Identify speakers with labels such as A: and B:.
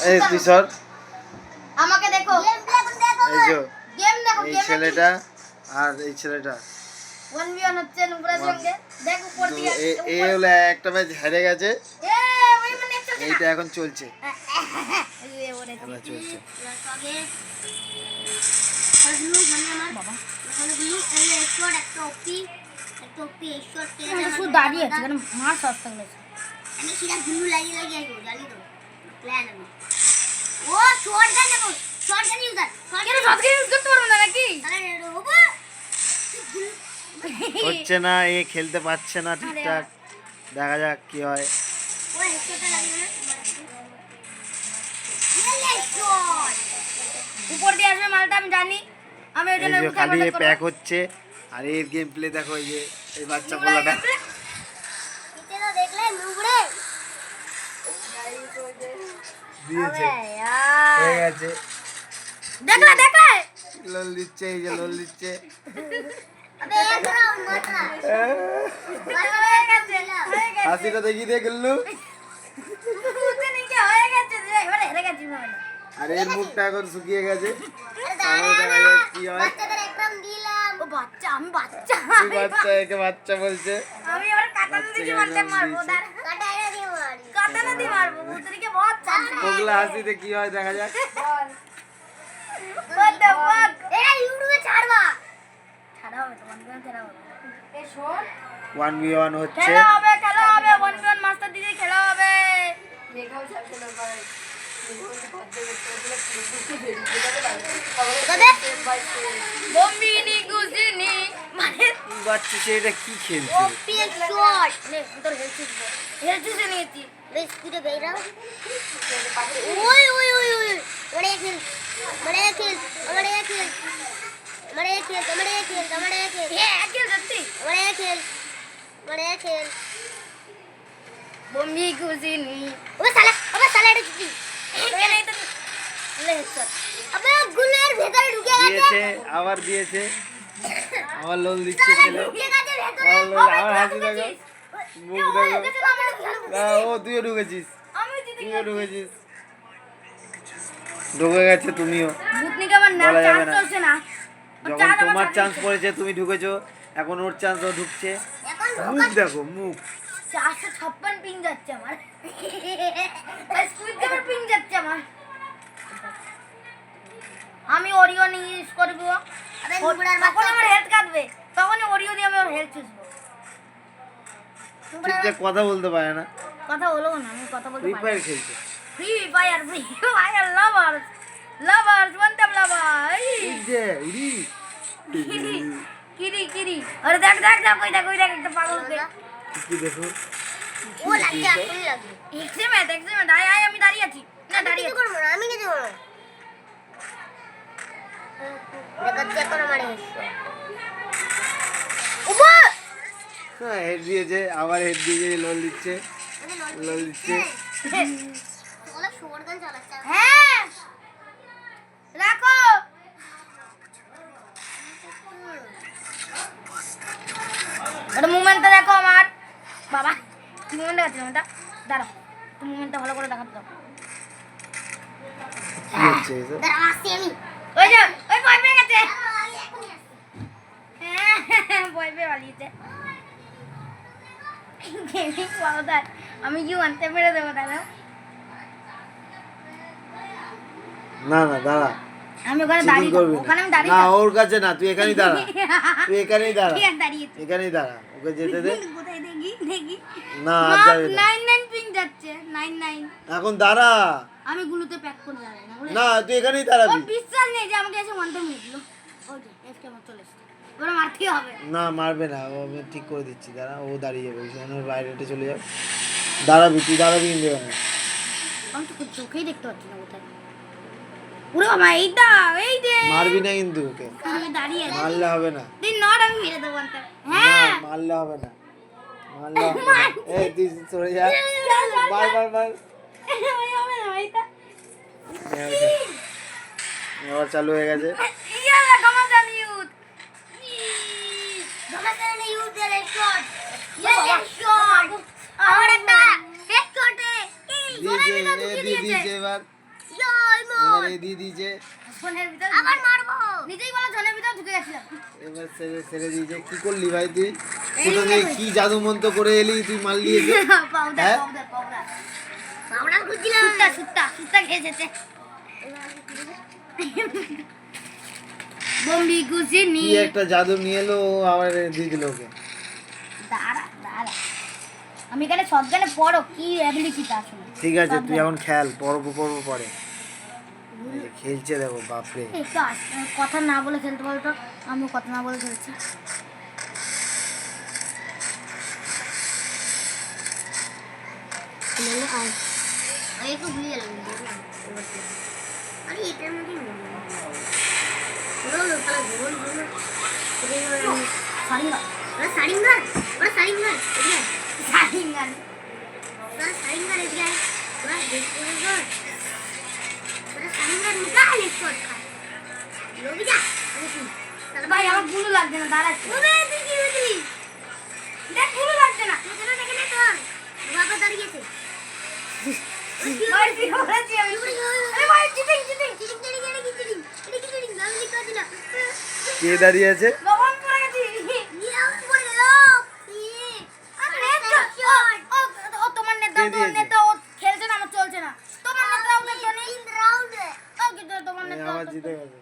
A: এই তুই সর
B: আমাকে দেখো
A: এই যে
B: গেম দেখো
A: এই
B: গেম
A: ছেলেটা আর এই ছেলেটা
B: 1v1 হচ্ছে নুপুরের সঙ্গে দেখ উপর দিয়ে
A: এই হলো একটা ম্যাচ হেরে গেছে
B: এ ওই মানে চলছে
A: এইটা এখন চলছে
B: এই ওরে
A: খেলা চলছে
B: আগে হলু মানে আমার বাবা হলু এই শট একটা ওপি শট কে শুধু দাঁড়িয়ে আছে মানে মার সস্তা গেছে আমি সিধা গুলু লাগিয়ে আইবো জানি তো প্ল্যান আমি ও শটগান নেবো শটগান ইউজার শটগান ইউজ করতে পারবো না নাকি তাহলে হবো
A: হচ্ছে না এ খেলতে পারছে না ঠিকঠাক দেখা যাক কি হয়
B: ও হেডশটটা লাগিয়ে না শট উপর দিয়ে আসবে মালটা আমি জানি আমি ওই জন্য
A: এই যে খালি প্যাক হচ্ছে আর এর গেম প্লে দেখো এই যে এই বাচ্চা পোলাটা
B: নিচে তো দেখলে নুবড়ে
A: দিয়েছে
B: यार
A: হয়ে গেছে
B: দেখলে
A: লোল দিচ্ছে এই যে লোল দিচ্ছে
B: अबे एकरा मात्रा হয়ে গেছে
A: হাসিটা দেখি দিয়ে গেললু
B: মুতে নিকে হয়ে গেছে রে এবারে হেরে গেছি মানে
A: আর এর মুখটা এখন শুকিয়ে গেছে
B: আরে
A: দেখা যাক কি হয়
B: বাচ্চাদের একদম দিলাম ও বাচ্চা আমি বাচ্চা
A: এই বাচ্চা একে বাচ্চা বলছে
B: আমি এবার কাটানা দিয়ে মারতে মারবো দাঁড় কাটানা দিয়ে মারি কাটানা দিয়ে মারবো মুতরিকে বহুত চান্স
A: ওগুলা হাসিতে কি হয় দেখা যাক
B: what the fuck এরা ইউটিউবে ছাড়বা ছাড়া হবে তোমার গান ছাড়া হবে এ শোন
A: 1v1 হচ্ছে
B: খেলা হবে 1v1 মাস্টার দিদি খেলা হবে মেঘাও ছাড়ছিল ভাই বম্বিনি গুজিনি মানে
A: বাচ্চা ছেলেটা কি খেলছে
B: পিএস শট নে তোর হেলছিস নিয়েছি রে স্পিডে বেরা ওই ওই ওই ওই ওরে খেল মরে খেল হ্যাঁ খেল সত্যি মরে খেল বম্বি গুজিনি ওরে সালা এটা কি এখানে তো লে হেডশট আবে গুলের ভিতরে ঢুকে গেছে
A: দিয়েছে আবার দিয়েছে আবার লোল দিচ্ছে ছেলে আবার হাসি দেখো মুখ দেখো ও তুইও ঢুকেছিস ঢুকে গেছে তুমিও
B: ভূতনিকে আমার না
A: বলা যাবে
B: চান্স
A: না।
B: চলছে না
A: যখন তোমার চান্স পড়েছে তুমি ঢুকেছো এখন ওর চান্স ও ঢুকছে মুখ দেখো মুখ
B: 456 পিং যাচ্ছে আমার স্কুইড গেমের পিং যাচ্ছে আমার আমি ওরিও নিয়ে ইউজ করব আরে নুবড়ার বাচ্চা আমার হেলথ কাটবে তখন ওরিও দিয়ে আমি ওর হেলথ চুষবো
A: ঠিকঠাক কথা বলতে পারে না
B: কথা হলো না আমি কথা বলতে
A: ফ্রি
B: পারি
A: ফায়ার খেলছে
B: ফ্রি ফায়ার লাভার্স ওয়ান্টাম লাভার
A: এই যে উড়ি
B: কিরি আরে দেখ কই দেখ একটা পাগল দেখ
A: কি দেখো
B: ও লাগে আপনি লাগে এক্সেমেন্ট আয় আমি দাঁড়িয়ে আছি না দাঁড়িয়ে করব না আমি কিছু করব দেখাচ্ছি এখন আমার ওবা
A: হ্যাঁ হেড দিয়েছে আবার হেড দিয়ে লোল দিচ্ছে
B: ওলা শোরগান চালাচ্ছে হ্যাঁ রাখো এটা মুভমেন্টটা দেখো আমার বাবা কি মুভমেন্ট আছে এটা দাঁড়াও তুমি মুভমেন্টটা ভালো করে দেখাতে দাও
A: কি হচ্ছে এসব
B: দাঁড়াও আসছি আমি ওই যে ওই ভয় পেয়ে গেছে ভয় পেয়ে পালিয়েছে গেমিং পাউডার আমি কি আনতে মেরে দেবো দাদা
A: না দাঁড়া
B: আমি ওখানে
A: চিটিং
B: দাঁড়িয়ে
A: করবি
B: ওখানে আমি
A: না
B: দাঁড়িয়ে
A: ওর কাছে না তুই এখানেই দাঁড়া
B: কি আর দাঁড়িয়েছি
A: এখানেই দাঁড়া ওকে যেতে দে
B: কোথায় দেখি
A: না আর যাবে না
B: 99 পিং যাচ্ছে 99
A: এখন দাঁড়া
B: আমি গুলোতে প্যাক করে দাঁড়াই না
A: না তুই এখানেই
B: ও
A: দাঁড়াবি
B: বিশ্বাস নেই যে আমাকে এসে ওয়ান টাইম নিলো ওই যে এসকে আমার চলে এসেছে ওরা মারতে হবে
A: না মারবে না ও আমি ঠিক করে দিচ্ছি দাঁড়া ও দাঁড়িয়ে যাবে ওইখানে বাইরে চলে যাবে দাঁড়াবি কিন্তু এখানে
B: আমি তো চোখেই দেখতে পাচ্ছি না কোথায় ওরে বাবা এই যে
A: মারবি না কিন্তু ওকে
B: আমি দাঁড়িয়ে আছি
A: মারলে হবে না
B: দিন নট আমি মেরে দেবো আনতে
A: না
B: হ্যাঁ
A: মারলে হবে না এই তুই সরে যা বার
B: ওই হবে না এইটা
A: এবার চালু হয়ে গেছে
B: ইয়া গামাজান ইউথ গামাজান ইউথ এর শট ইয়া শট আমার একটা হেডশটে কিল
A: দিয়েছে
B: সোনার ভিতর
A: এ
B: ঢুকিয়ে
A: দিয়ে
B: দিয়েছে।
A: দিয়েছে এবার
B: জয় মা
A: এবার এ দিয়ে দিয়েছে
B: সোনার ভিতর আবার মারবো নিজেই বলো সোনার ভিতর ঢুকে গেছিলাম
A: এবার ছেড়ে ছেড়ে দিয়েছে কি করলি ভাই তুই
B: এই
A: কোথা থেকে
B: দেখো।
A: কি জাদু মন্ত্র করে এলি তুই মারলি এসে
B: পাউডার
A: হ্যাঁ?
B: পাউডার পাউডার পাউডার খুঁজছিলাম সুত্তা খেয়েছে বম্বি গুজিনি
A: কি একটা জাদু নিয়ে এলো ও আবার দিয়ে দিল ওকে
B: দাঁড়া আমি এখানে সব জানে পড়ো কি অ্যাবিলিটিটা আসলে
A: ঠিক আছে তুই এখন খেল পর্ব পরে এই যে খেলছে দেখো বাপরে
B: একটু কথা না বলে খেলতে বলতো আমিও কথা না বলে খেলছি একটু ভুলে গেলাম আরে এটার মধ্যে সারিঙ্গার ভাই আমার গুলো লাগছে না দাঁড়াচ্ছে দেখ গুলো লাগছে না বাবা দাঁড়িয়েছে ভাই তুই বলেছি আমি আরে ভাই চিটিং
A: কে দাঁড়িয়ে আছে
B: বাবা আমি পড়ে গেছি আমি পড়ে গেলাম ও তোমার নেতা
A: কে দিয়েছে?
B: ও খেলছে না আমার চলছে না তোমার নেতা ওদের জন্য রাউন্ডে ও কিন্তু তোমার
A: এই
B: নেতা
A: আবার জিতে গেছে